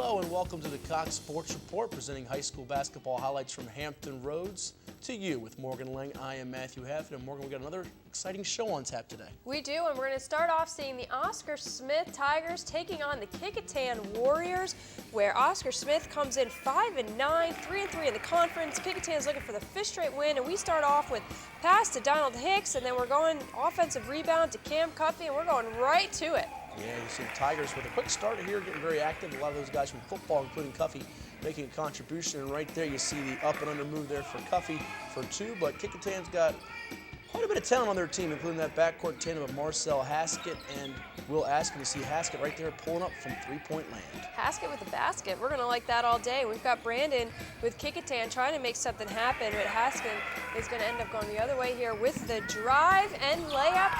Hello and welcome to the Cox Sports Report, presenting high school basketball highlights from Hampton Roads to you with Morgan Lang. I am Matthew Hafford, and Morgan, we got another exciting show on tap today. We do, and we're going to start off seeing the Oscar Smith Tigers taking on the Kecoughtan Warriors, where Oscar Smith comes in 5-9, 3-3 in the conference. Kecoughtan is looking for the fifth straight win, and we start off with pass to Donald Hicks, and then we're going offensive rebound to Cam Cuffey, and we're going right to it. Yeah, you see the Tigers with a quick start here, getting very active. A lot of those guys from football, including Cuffey, making a contribution. And right there, you see the up and under move there for Cuffey for two. But Kecoughtan's got quite a bit of talent on their team, including that backcourt tandem of Marcel Haskett and Will Askin. You see Haskett right there pulling up from three-point land. Haskett with the basket. We're going to like that all day. We've got Brandon with Kecoughtan trying to make something happen, but Haskett is going to end up going the other way here with the drive and layup.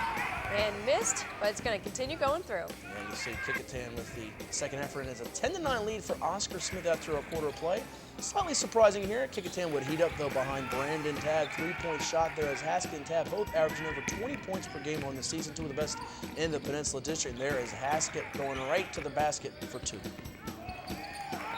And missed, but it's going to continue going through. And you see Kecoughtan with the second effort, and it's a 10-9 lead for Oscar Smith after a quarter of play. Slightly surprising here, Kecoughtan would heat up though behind Brandon Tabb. Three-point shot there as Haskett and Tabb both averaging over 20 points per game on the season, two of the best in the Peninsula District. There is Haskett going right to the basket for two.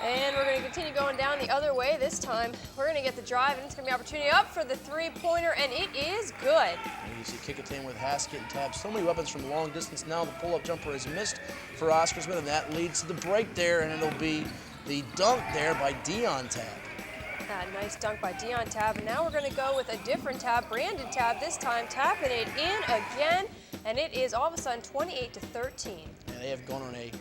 And we're going to continue going down the other way this time. We're going to get the drive, and it's going to be an opportunity up for the three-pointer, and it is good. And you see Kecoughtan with Haskett and Tabb. So many weapons from long distance. Now the pull-up jumper is missed for Oscar Smith, and that leads to the break there, and it'll be the dunk there by Dion Tabb. Nice dunk by Dion Tabb. And now we're going to go with a different Tabb, Brandon Tabb this time, tapping it in again, and it is all of a sudden 28-13. And they have gone on a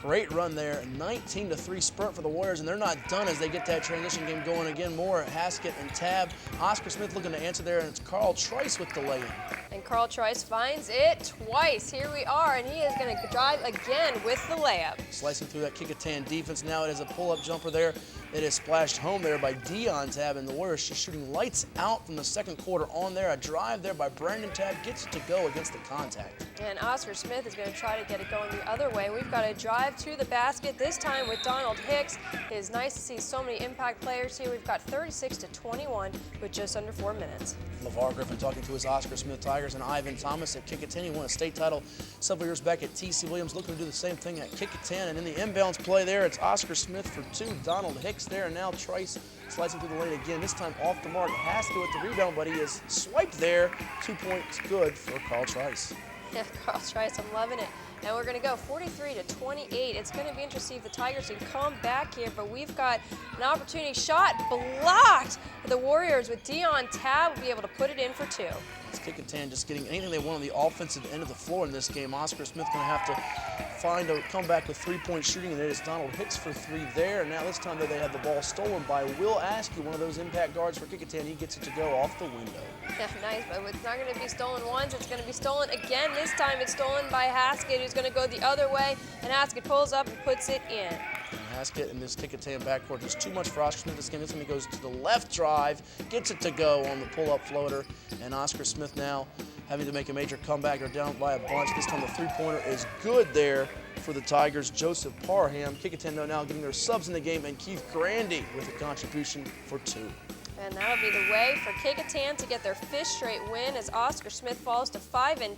great run there, a 19-3 sprint for the Warriors, and they're not done as they get that transition game going again. More Haskett and Tabb. Oscar Smith looking to answer there, and it's Carl Trice with the lay-in. And Carl Trice finds it twice. Here we are, and he is going to drive again with the layup. Slicing through that Kecoughtan defense. Now it is a pull-up jumper there. It is splashed home there by Dion Tabb, and the Warriors just shooting lights out from the second quarter on there. A drive there by Brandon Tabb gets it to go against the contact. And Oscar Smith is going to try to get it going the other way. We've got a drive to the basket, this time with Donald Hicks. It is nice to see so many impact players here. We've got 36-21 with just under 4 minutes. LeVar Griffin talking to his Oscar Smith Tigers, and Ivan Thomas at Kecoughtan. He won a state title several years back at T.C. Williams, looking to do the same thing at Kecoughtan. And in the inbounds play there, it's Oscar Smith for two. Donald Hicks there, and now Trice slicing through the lane again, this time off the mark. Haskett with the rebound, but he is swiped there. 2 points good for Carl Trice. Yeah, Carl Trice, I'm loving it. And we're going to go 43-28. It's going to be interesting if the Tigers can come back here, but we've got an opportunity. Shot blocked for the Warriors with Dion Tabb will be able to put it in for two. It's Kecoughtan just getting anything they want on the offensive end of the floor in this game. Oscar Smith going to have to find a comeback with three-point shooting, and there's Donald Hicks for three there. And now this time though, they have the ball stolen by Will Askew, one of those impact guards for Kecoughtan. He gets it to go off the window. Yeah, nice, but it's not going to be stolen once. It's going to be stolen again. This time it's stolen by Haskett, who's going to go the other way, and Haskett pulls up and puts it in. And Haskett in this Kecoughtan backcourt is too much for Oscar Smith this game. This time he goes to the left drive, gets it to go on the pull-up floater, and Oscar Smith now having to make a major comeback. They're down by a bunch. This time the three-pointer is good there for the Tigers. Joseph Parham. Kecoughtan now getting their subs in the game, and Keith Grandy with a contribution for two. And that'll be the way for Kecoughtan to get their fifth straight win as Oscar Smith falls to 5-10,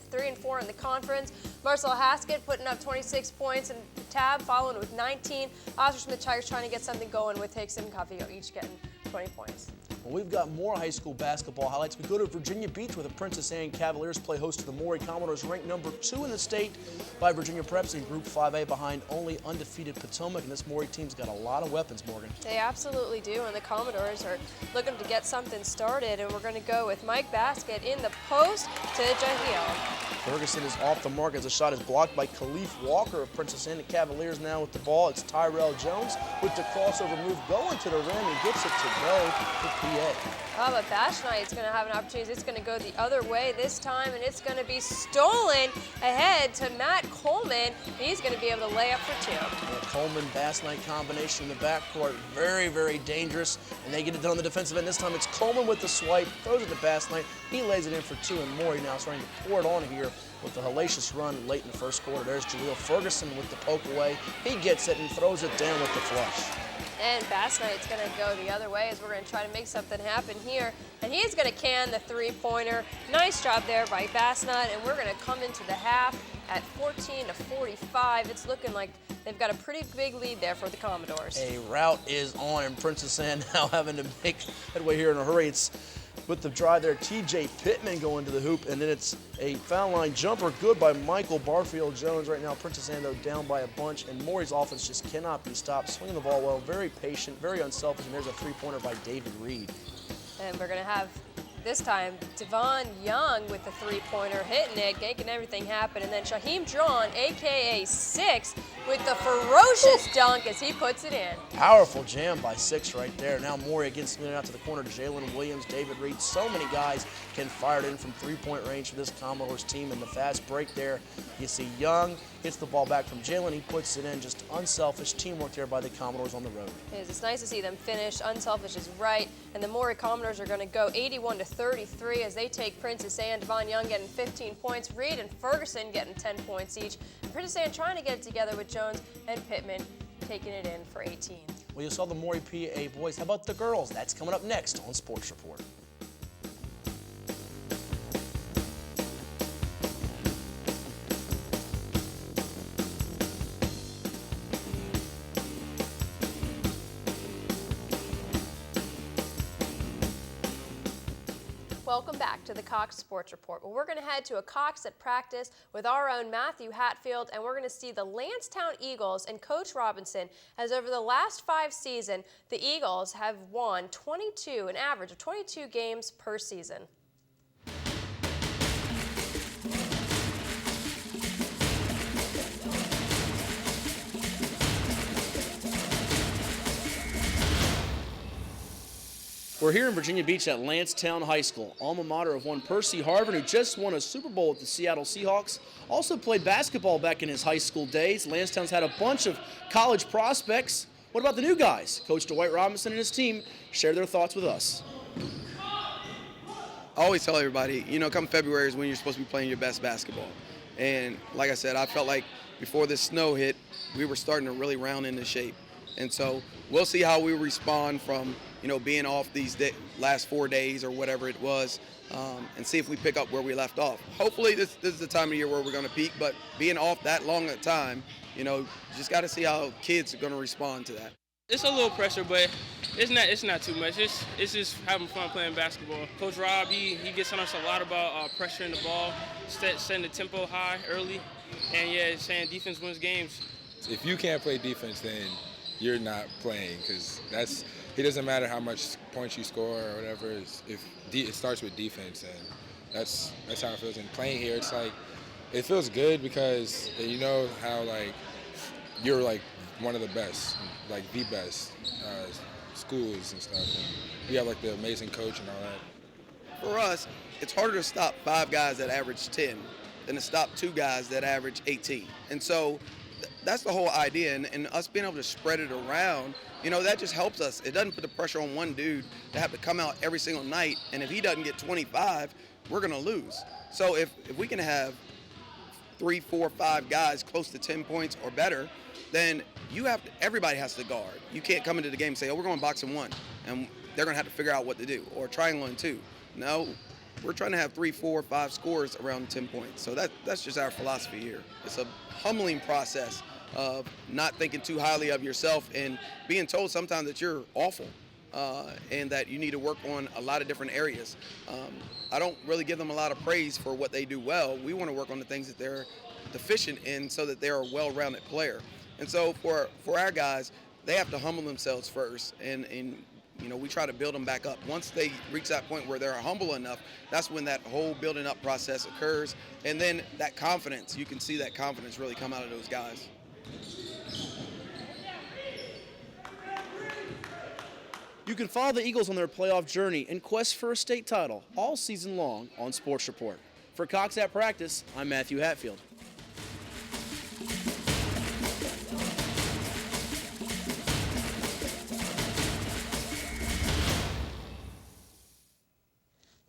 3-4 in the conference. Marcel Haskett putting up 26 points, and Tabb following with 19. Oscar Smith Tigers trying to get something going with Hicks and Cuffey each getting 20 points. Well, we've got more high school basketball highlights. We go to Virginia Beach where the Princess Anne Cavaliers play host to the Maury Commodores, ranked number 2 in the state by Virginia Preps in Group 5A behind only undefeated Potomac. And this Maury team's got a lot of weapons, Morgan. They absolutely do, and the Commodores are looking to get something started. And we're going to go with Mike Basket in the post to Jahiel. Ferguson is off the mark as the shot is blocked by Khalif Walker of Princess Anne. The Cavaliers now with the ball. It's Tyrell Jones with the crossover move going to the rim and gets it to go to PA. Oh, but Bash Knight's going to have an opportunity. It's going to go the other way this time, and it's going to be stolen ahead to Matt Coleman. He's going to be able to lay up for two. The Coleman-Bass Knight combination in the backcourt, very, very dangerous, and they get it done on the defensive end. This time it's Coleman with the swipe, throws it to Bass Knight. He lays it in for two, and Maury now starting to pour it on here with a hellacious run late in the first quarter. There's Jaleel Ferguson with the poke away. He gets it and throws it down with the flush. And Bass Knight's going to go the other way as we're going to try to make something happen here. And he's going to can the three-pointer. Nice job there by Bass Knight, and we're going to come into the half at 14-45. It's looking like They've got a pretty big lead there for the Commodores. A rout is on, and Princess Anne now having to make headway here in a hurry. It's with the drive there, T.J. Pittman going to the hoop, and then it's a foul line jumper good by Michael Barfield-Jones. Right now, Princess Anne, though, down by a bunch, and Maury's offense just cannot be stopped. Swinging the ball well, very patient, very unselfish, and there's a three-pointer by David Reed. And we're going to have, this time, Devon Young with the three-pointer, hitting it, making everything happen. And then Shaheem Drawn, a.k.a. Six, with the ferocious dunk as he puts it in. Powerful jam by Six right there. Now Maury again spinning out to the corner. Jalen Williams, David Reed. So many guys can fire it in from three-point range for this Commodores team. And the fast break there, you see Young hits the ball back from Jalen. He puts it in. Just unselfish teamwork there by the Commodores on the road. It is. It's nice to see them finish. Unselfish is right. And the Maury Commodores are going to go 81-33 as they take Princess Anne. Devon Young getting 15 points. Reed and Ferguson getting 10 points each. And Princess Anne trying to get it together with Jones and Pittman taking it in for 18. Well, you saw the Maury PA boys. How about the girls? That's coming up next on Sports Report. Welcome back to the Cox Sports Report. Well, we're going to head to a Cox at practice with our own Matthew Hatfield, and we're going to see the Landstown Eagles and Coach Robinson, as over the last 5 seasons, the Eagles have won an average of 22 games per season. We're here in Virginia Beach at Landstown High School, alma mater of one Percy Harvin, who just won a Super Bowl with the Seattle Seahawks. Also played basketball back in his high school days. Landstown's had a bunch of college prospects. What about the new guys? Coach Dwight Robinson and his team share their thoughts with us. I always tell everybody, come February is when you're supposed to be playing your best basketball. And like I said, I felt like before this snow hit, we were starting to really round into shape. And so we'll see how we respond from, being off these last 4 days or whatever it was, and see if we pick up where we left off. Hopefully this is the time of year where we're going to peak, but being off that long a time, just got to see how kids are going to respond to that. It's a little pressure, but it's not too much. It's just having fun playing basketball. Coach Rob, he gets on us a lot about pressuring the ball, setting the tempo high early, and saying defense wins games. If you can't play defense, then you're not playing, because it doesn't matter how much points you score or whatever. It starts with defense, and that's how it feels. And playing here, it's like it feels good because you know how you're one of the best, the best schools and stuff. And we have the amazing coach and all that. For us, it's harder to stop 5 guys that average 10 than to stop 2 guys that average 18. And so that's the whole idea, and us being able to spread it around, that just helps us. It doesn't put the pressure on one dude to have to come out every single night, and if he doesn't get 25, we're going to lose. So if we can have 3, 4, 5 guys close to 10 points or better, then everybody has to guard. You can't come into the game and say, we're going boxing 1, and they're going to have to figure out what to do, or triangle in 2. No, we're trying to have 3, 4, 5 scores around 10 points. So that's just our philosophy here. It's a humbling process of not thinking too highly of yourself and being told sometimes that you're awful and that you need to work on a lot of different areas. I don't really give them a lot of praise for what they do well. We want to work on the things that they're deficient in so that they're a well-rounded player. And so for our guys, they have to humble themselves first, and we try to build them back up. Once they reach that point where they're humble enough, that's when that whole building up process occurs. And then that confidence, you can see that confidence really come out of those guys. You can follow the Eagles on their playoff journey and quest for a state title all season long on Sports Report. For Cox at Practice, I'm Matthew Hatfield.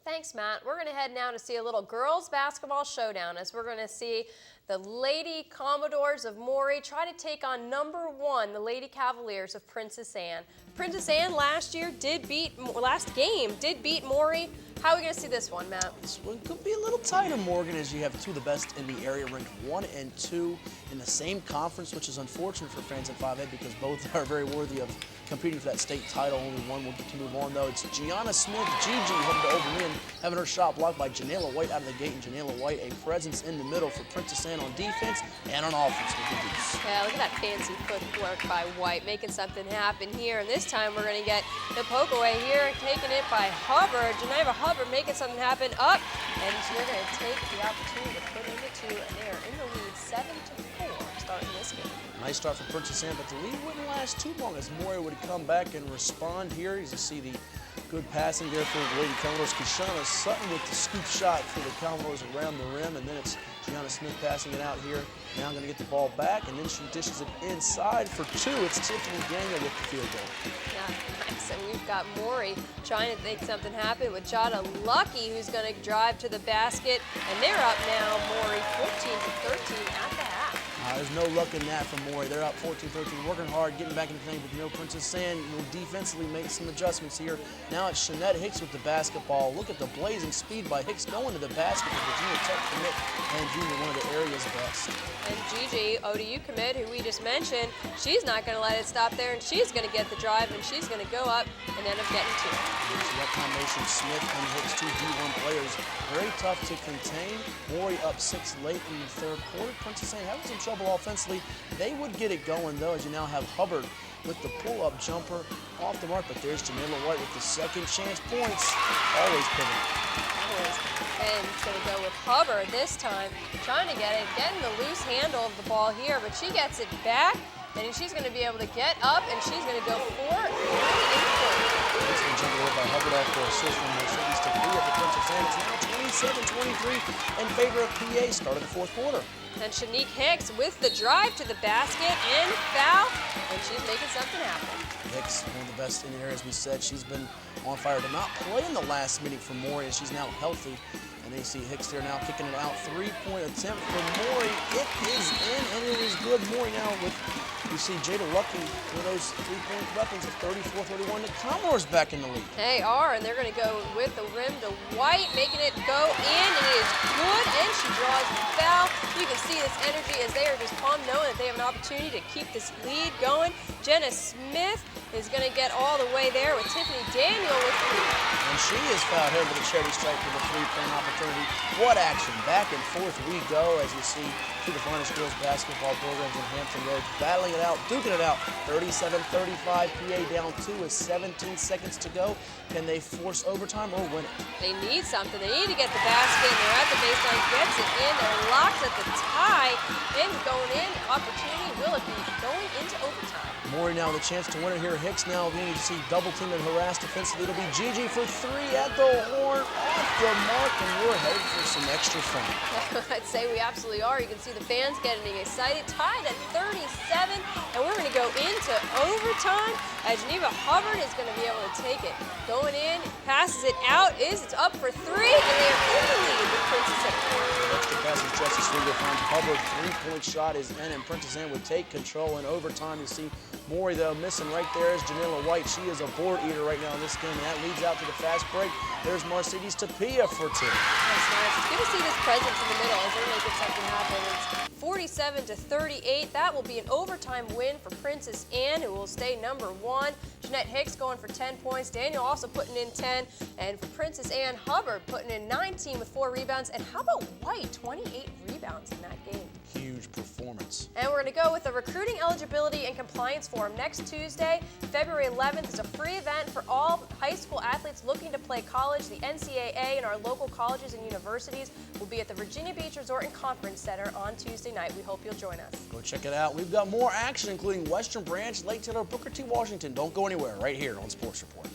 Thanks, Matt. We're going to head now to see a little girls basketball showdown as we're going to see the Lady Commodores of Maury try to take on number 1, the Lady Cavaliers of Princess Anne. Princess Anne last game did beat Maury How are we going to see this one, Matt? This one could be a little tighter, Morgan, as you have two of the best in the area, ranked 1 and 2 in the same conference, which is unfortunate for fans in 5A because both are very worthy of competing for that state title. Only one will get to move on, though. It's Gianna Smith, Gigi, heading to Overman, having her shot blocked by Janela White out of the gate, and Janela White a presence in the middle for Princess Anne on defense and on offense with the deuce. Yeah, look at that fancy footwork by White, making something happen here. And this time we're going to get the poke away here, taking it by Hubbard. Geneva Hubbard making something happen up, and we're going to take the opportunity to put into two, and they're in the lead 7-4 starting this game. Nice start for Princess Anne, but the lead wouldn't last too long as Maury would come back and respond here. As you see the good passing there for the Lady Commodores. Keshana Sutton with the scoop shot for the Commodores around the rim, and then it's Gianna Smith passing it out here. Now going to get the ball back, and then she dishes it inside for two. It's Tiffany Daniel with the field goal. Yeah, nice. And we've got Maury trying to make something happen with Jada Lucky, who's going to drive to the basket, and they're up now, Maury, 14-13 at the half. There's no luck in that for Maury. They're up 14-13, working hard, getting back into things, but Princess Anne will defensively make some adjustments here. Now it's Shanette Hicks with the basketball. Look at the blazing speed by Hicks going to the basket for Virginia Tech commit, and Junior, one of the area's best. And Gigi, ODU commit, who we just mentioned, she's not going to let it stop there, and she's going to get the drive, and she's going to go up and end up getting two. So that combination, Smith and Hicks, two D1 players, very tough to contain. Maury up 6 late in the third quarter. Princess Anne having some trouble offensively. They would get it going, though, as you now have Hubbard with the pull-up jumper off the mark, but there's Janela White with the second chance points. Always pivoting. And it's going to go with Hubbard this time, trying to get it, getting the loose handle of the ball here, but she gets it back, and she's going to be able to get up, and she's going to go 4 3 in the quarter. This one jumped away by Hubbard off for assist from Mercedes to Pia for Princess Anne. It's now 27-23 in favor of PA, start of the fourth quarter. And Shanique Hicks with the drive to the basket and foul, and she's making something happen. Hicks, one of the best in the area, as we said. She's been on fire. Did not play in the last meeting for Maury, and she's now healthy. And they see Hicks there now kicking it out. 3-point attempt for Maury. It is in, and it is good. Maury now with, you see Jada Lucky with those 3-point weapons at 34-31. The Commodores back in the lead. They are, and they're going to go with the rim to White, making it go in, and it is good, and she draws the foul. You can see this energy as they are just pumped, knowing that they have an opportunity to keep this lead going. Jenna Smith is going to get all the way there with Tiffany Daniel with the lead. And she is fouled here with a charity strike for the 3-point opportunity. What action. Back and forth we go, as you see two of the finest girls basketball programs in Hampton Roads battling it out, duking it out. 37-35, PA down 2 with 17 seconds to go. Can they force overtime or win it? They need something. They need to get the basket. They're at the baseline, gets it in. They're locked at the tie. And going in, opportunity. Will it be going into overtime? Maury now with a chance to win it here. Hicks now beginning to see double teamed and harassed defensively. It'll be Gigi for 3 at the horn, off the mark, and we're headed for some extra fun. I'd say we absolutely are. You can see the fans getting excited. Tied at 37, and we're going to go into overtime as Geneva Hubbard is going to be able to take it. Going in, passes it out, it's up for 3, and they are in the lead with Princess Anne. Extra pass from Justice Leader finds Hubbard. 3-point shot is in, and Princess Anne would take control in overtime. You see Maury, though, missing right there is Janela White. She is a board eater right now in this game, and that leads out to the fast break. There's Mercedes Tapia for 2. That's nice. It's good to see this presence in the middle as they're making something happen. It's 47-38. That will be an overtime win for Princess Anne, who will stay number 1. Jeanette Hicks going for 10 points. Daniel also putting in 10. And for Princess Anne, Hubbard putting in 19 with 4 rebounds. And how about White? 28 rebounds in that game. Huge performance. And we're going to go with the Recruiting Eligibility and Compliance Forum next Tuesday, February 11th. It's a free event for all high school athletes looking to play college. The NCAA and our local colleges and universities will be at the Virginia Beach Resort and Conference Center on Tuesday night. We hope you'll join us. Go check it out. We've got more action, including Western Branch, Lake Taylor, Booker T. Washington. Don't go anywhere, right here on Sports Report.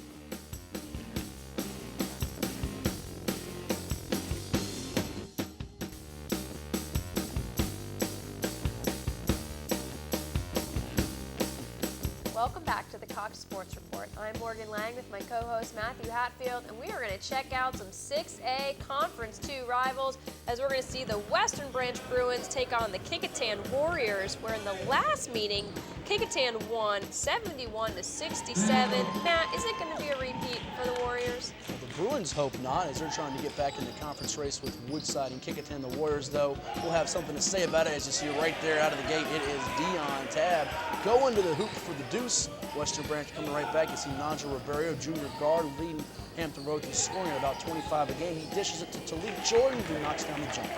Welcome back to the Cox Sports Report. I'm Morgan Lang with my co-host Matthew Hatfield, and we are going to check out some 6A Conference 2 rivals as we're going to see the Western Branch Bruins take on the Kecoughtan Warriors, where in the last meeting, Kecoughtan won 71-67. Matt, is it going to be a repeat for the Warriors? The Bruins hope not, as they're trying to get back in the conference race with Woodside and Kecoughtan. The Warriors, though, will have something to say about it. As you see right there out of the gate, it is Dion Tabb going to the hoop for the deuce. Western Branch coming right back. You see Nigel Ribeiro, junior guard, leading Hampton Roads in scoring at about 25 a game. He dishes it to Talib Jordan, who knocks down the jumper.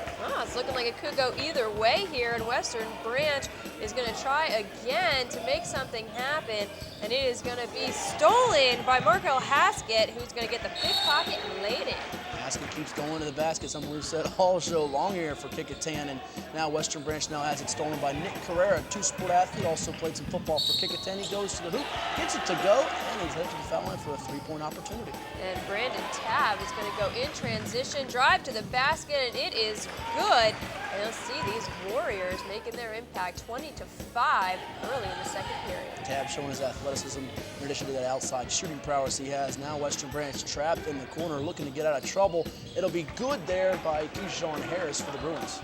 It's looking like it could go either way here, and Western Branch is going to try again to make something happen, and it is going to be stolen by Markel Haskett, who's going to get the pickpocket and laid it. Haskett keeps going to the basket, something we've said all show long here for Kecoughtan, and now Western Branch now has it stolen by Nick Carrera, a two-sport athlete, also played some football for Kecoughtan. He goes to the hoop, gets it to go, and he's headed to the foul line for a three-point opportunity. And Brandon Tabb is going to go in transition, drive to the basket, and it is good. And you'll see these Warriors making their impact 20-5 early in the second period. Tabb showing his athleticism in addition to that outside shooting prowess he has. Now Western Branch trapped in the corner looking to get out of trouble. It'll be good there by Keyshawn Harris for the Bruins.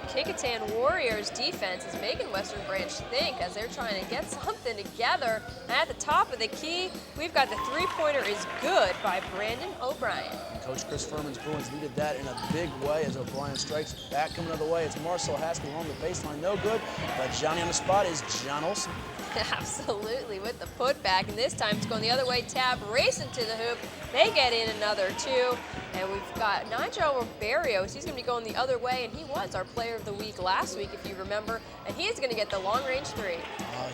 Kecoughtan Warriors defense is making Western Branch think as they're trying to get something together. And at the top of the key, we've got the three-pointer is good by Brandon O'Brien. And Coach Chris Furman's Bruins needed that in a big way as O'Brien strikes back coming the other way. It's Marcel Haskell along the baseline, no good. But Johnny on the spot is John Olsen. Absolutely, with the putback, and this time it's going the other way. Tabb racing to the hoop. They get in another two, and we've got Nigel Ribeiro. He's going to be going the other way, and he was our player of the week last week, if you remember, and he's going to get the long-range three.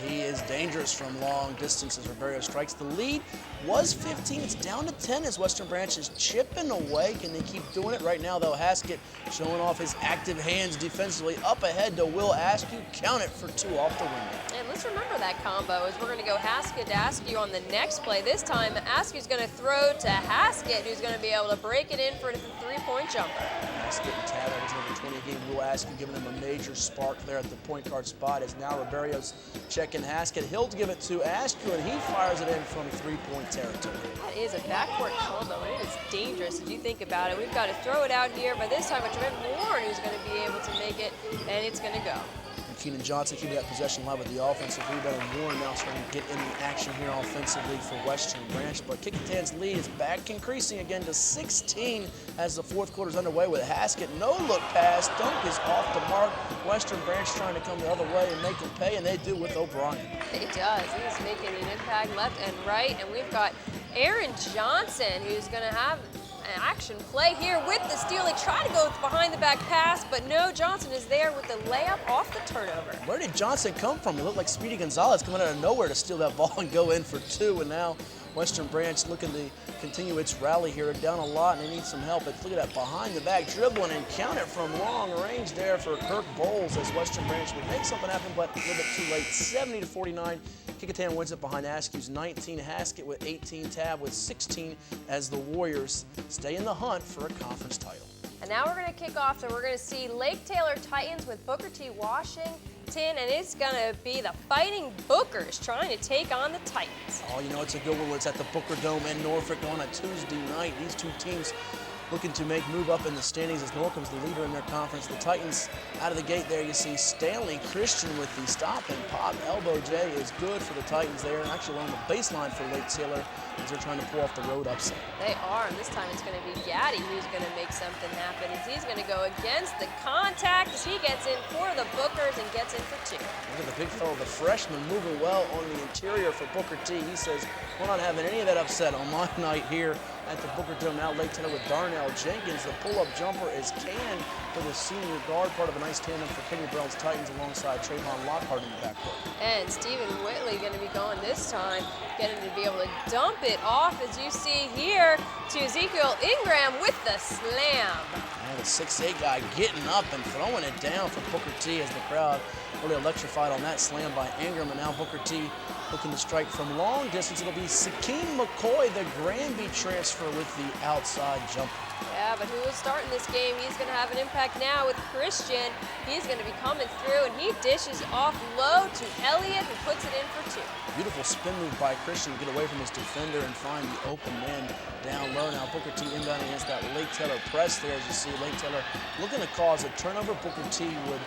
He is dangerous from long distances. Ribeiro strikes. The lead was 15. It's down to 10 as Western Branch is chipping away. Can they keep doing it? Right now, though, Haskett showing off his active hands defensively. Up ahead to Will Askew. Count it for two off the window. And let's remember that combo as we're going to go Haskett to Askew on the next play. This time, Askew's going to throw to Haskett, who's going to be able to break it in for the three-point jumper. Haskett and Tabb averaging over 20 a game. Will Askew giving them a major spark there at the point guard spot as now Ribeiro's checking Haskett. He'll give it to Askew, and he fires it in from three-point territory. That is a backcourt combo, and it is dangerous if you think about it. We've got to throw it out here, but this time it's Trent Warren who's going to be able to make it, and it's going to go. Keenan Johnson keeping that possession alive with the offensive rebound, and Warren now starting to get in the action here offensively for Western Branch. But Kecoughtan's lead is back increasing again to 16 as the fourth quarter is underway with Haskett. No look pass, dunk is off the mark. Western Branch trying to come the other way and make them pay, and they do with O'Brien. He does. He's making an impact left and right, and we've got Aaron Johnson who's going to have an action play here with the steal. They try to go behind the back pass, but no, Johnson is there with the layup off the turnover. Where did Johnson come from? It looked like Speedy Gonzalez coming out of nowhere to steal that ball and go in for two, and now Western Branch looking to continue its rally here. Down a lot, and they need some help. But look at that behind the back dribbling and count it from long range there for Kirk Bowles as Western Branch would make something happen, but a little bit too late. 70-49. Kecoughtan wins it behind Askew's 19. Haskett with 18. Tabb with 16 as the Warriors stay in the hunt for a conference title. And now we're going to kick off, and we're going to see Lake Taylor Titans with Booker T. Washington, and it's going to be the Fighting Bookers trying to take on the Titans. Oh, you know, it's a good one. It's at the Booker Dome in Norfolk on a Tuesday night. These two teams looking to move up in the standings as Norcomb's the leader in their conference. The Titans out of the gate there, you see Stanley Christian with the stop and pop. Elbow J is good for the Titans there, and actually on the baseline for Lake Taylor as they're trying to pull off the road upset. They are, and this time it's going to be Gaddy who's going to make something happen. He's going to go against the contact as he gets in for the Bookers and gets in for two. Look at the big fellow, the freshman, moving well on the interior for Booker T. He says, we're not having any of that upset on my night here at the Booker Dome. Now Lake Taylor with Darnell Jenkins. The pull-up jumper is canned for the senior guard, part of a nice tandem for Kenny Brown's Titans alongside Trayvon Lockhart in the backcourt. And Stephen Whitley going to be going this time, getting to be able to dump it off, as you see here, to Ezekiel Ingram with the slam. And the 6'8" guy getting up and throwing it down for Booker T as the crowd really electrified on that slam by Ingram. And now Booker T looking to strike from long distance. It'll be Sakeem McCoy, the Granby transfer, with the outside jumper. Yeah, but who is starting this game? He's going to have an impact now with Christian. He's going to be coming through, and he dishes off low to Elliott, who puts it in for two. Beautiful spin move by Christian to get away from his defender and find the open man down low. Now Booker T inbound against that Lake Taylor press there, as you see. Lake Taylor looking to cause a turnover. Booker T would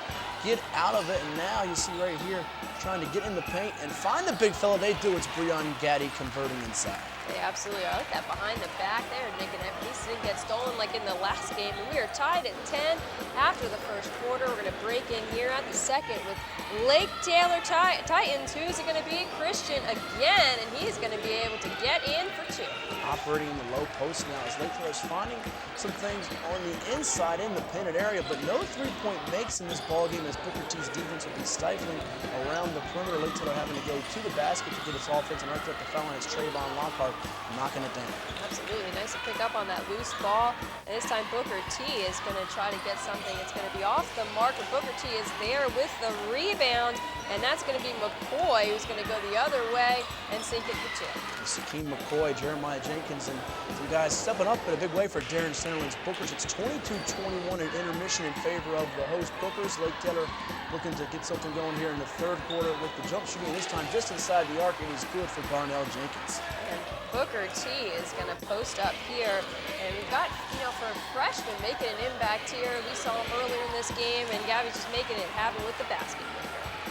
get out of it, and now you see right here trying to get in the paint and find the big fella. They do. It's Breon Gaddy converting inside. They absolutely are. I like that behind the back there, making it. At least didn't get stolen like in the last game. And we are tied at 10 after the first quarter. We're going to break in here at the second with Lake Taylor Titans. Who's it going to be? Christian again, and he's going to be able to get in for 2. Operating in the low post now as Lake Taylor's finding some things on the inside in the painted area, but no three-point makes in this ballgame as Booker T's defense will be stifling around the perimeter. Lake Taylor having to go to the basket to get its offense, and right there at the foul line is Trayvon Lockhart knocking it down. Absolutely. Nice to pick up on that loose ball. And this time Booker T is going to try to get something. It's going to be off the mark, but Booker T is there with the rebound, and that's going to be McCoy who's going to go the other way and sink it for 2. Sakeem McCoy, Jeremiah Jenkins, and some guys stepping up in a big way for Darren Centerland's Bookers. It's 22-21 in intermission in favor of the host Bookers. Lake Taylor looking to get something going here in the third quarter with the jump shooting. This time just inside the arc. It is good for Darnell Jenkins. And Booker T is going to post up here. And we've got, for a freshman making an impact here. We saw him earlier in this game, and Gabby's just making it happen with the basket.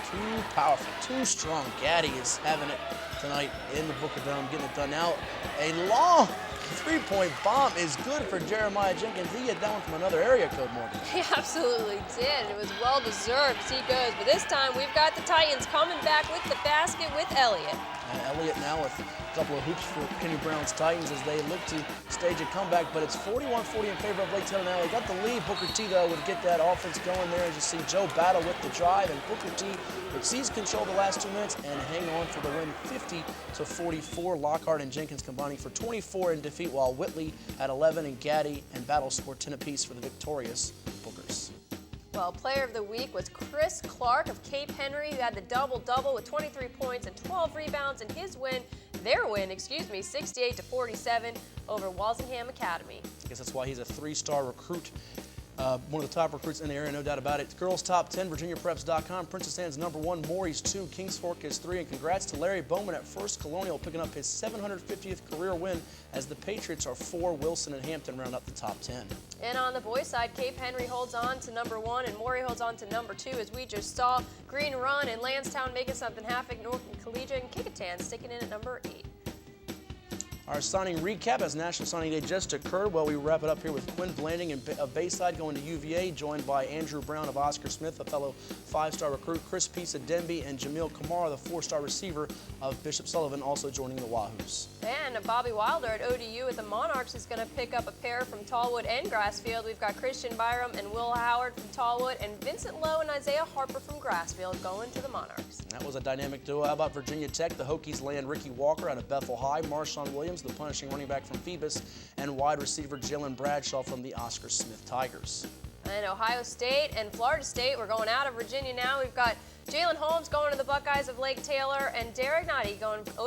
Too powerful, too strong. Gaddy is having it tonight in the Booker Dome, getting it done. Now, a long three-point bomb is good for Jeremiah Jenkins. He had that one from another area code, Morgan. He absolutely did. It was well-deserved as he goes. But this time, we've got the Titans coming back with the basket with Elliott. And Elliott now with a couple of hoops for Kenny Brown's Titans as they look to stage a comeback, but it's 41-40 in favor of Lake Taylor now. They got the lead. Booker T, though, would get that offense going there as you see Joe battle with the drive, and Booker T would seize control the last 2 minutes and hang on for the win 50-44. Lockhart and Jenkins combining for 24 in defeat, while Whitley at 11 and Gaddy and Battle scored 10 apiece for the victorious Bookers. Well, player of the week was Chris Clark of Cape Henry, who had the double-double with 23 points and 12 rebounds in their win, 68-47 over Walsingham Academy. I guess that's why he's a 3-star recruit. One of the top recruits in the area, no doubt about it. Girls top 10, VirginiaPreps.com. Princess Anne's #1, Maury's 2, Kings Fork is 3. And congrats to Larry Bowman at First Colonial, picking up his 750th career win as the Patriots are 4. Wilson and Hampton round up the top 10. And on the boys' side, Cape Henry holds on to #1 and Maury holds on to #2, as we just saw. Green Run and Landstown making something happen. Norfolk Collegiate and Kecoughtan sticking in at #8. Our signing recap as National Signing Day just occurred. Well, we wrap it up here with Quinn Blanding of Bayside going to UVA, joined by Andrew Brown of Oscar Smith, a fellow 5-star recruit, Chris Peace of Denby, and Jamil Kamara, the 4-star receiver of Bishop Sullivan, also joining the Wahoos. And Bobby Wilder at ODU with the Monarchs is going to pick up a pair from Tallwood and Grassfield. We've got Christian Byram and Will Howard from Tallwood, and Vincent Lowe and Isaiah Harper from Grassfield going to the Monarchs. And that was a dynamic duo. How about Virginia Tech? The Hokies land Ricky Walker out of Bethel High, Marshawn Williams, the punishing running back from Phoebus, and wide receiver Jalen Bradshaw from the Oscar Smith Tigers. And Ohio State and Florida State, we're going out of Virginia now. We've got Jalen Holmes going to the Buckeyes of Lake Taylor, and Derek Nottie going from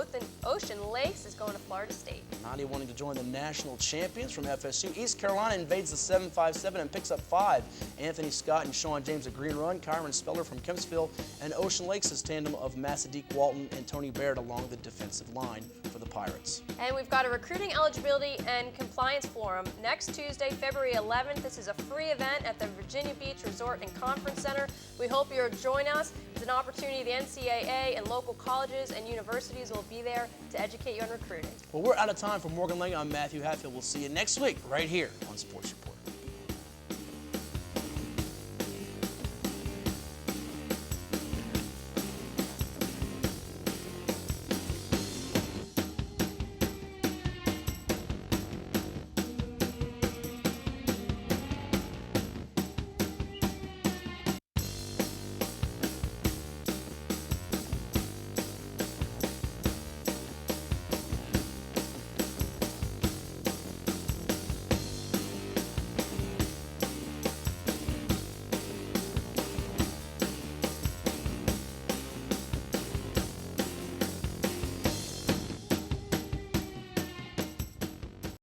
Ocean Lakes is going to Florida State. Nottie wanting to join the national champions from FSU. East Carolina invades the 7-5-7 and picks up 5. Anthony Scott and Sean James of Green Run, Kyron Speller from Kempsville, and Ocean Lakes' tandem of Massadeek Walton and Tony Baird along the defensive line for the Pirates. And we've got a recruiting eligibility and compliance forum next Tuesday, February 11th. This is a free event at the Virginia Beach Resort and Conference Center. We hope you'll join us. It's an opportunity the NCAA and local colleges and universities will be there to educate you on recruiting. Well, we're out of time for Morgan Lang. I'm Matthew Hatfield. We'll see you next week right here on Sports Report.